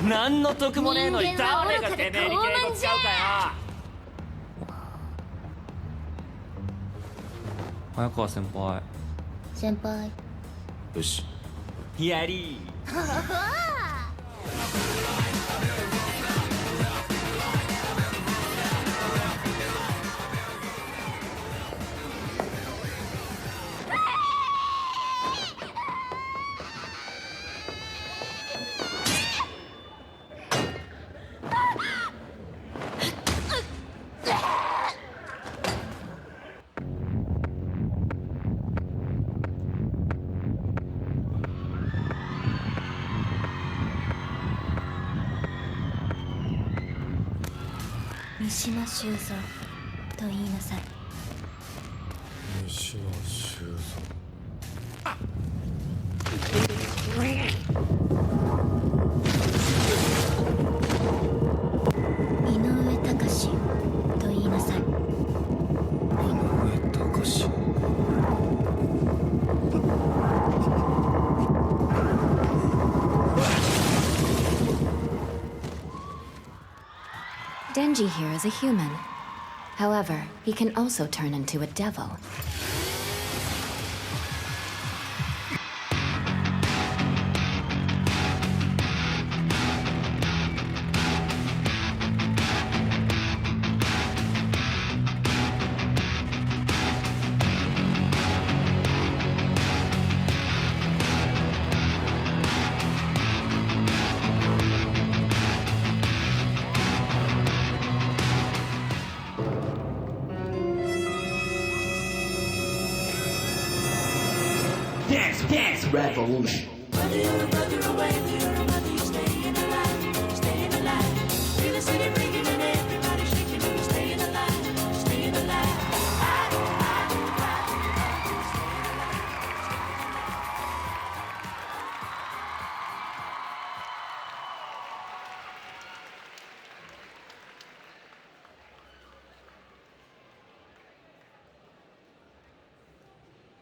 何の得もねえのに誰がてめえに敬語使うかよ。早川先輩。先輩。よしやり三島修造と言いなさい。三島修造。井上隆と言いなさい。井上隆。Denji here is a human. However, he can also turn into a devil. Dance revolution. Whether you're a brother away, you're a mother, you're staying alive, staying alive. Feel the city.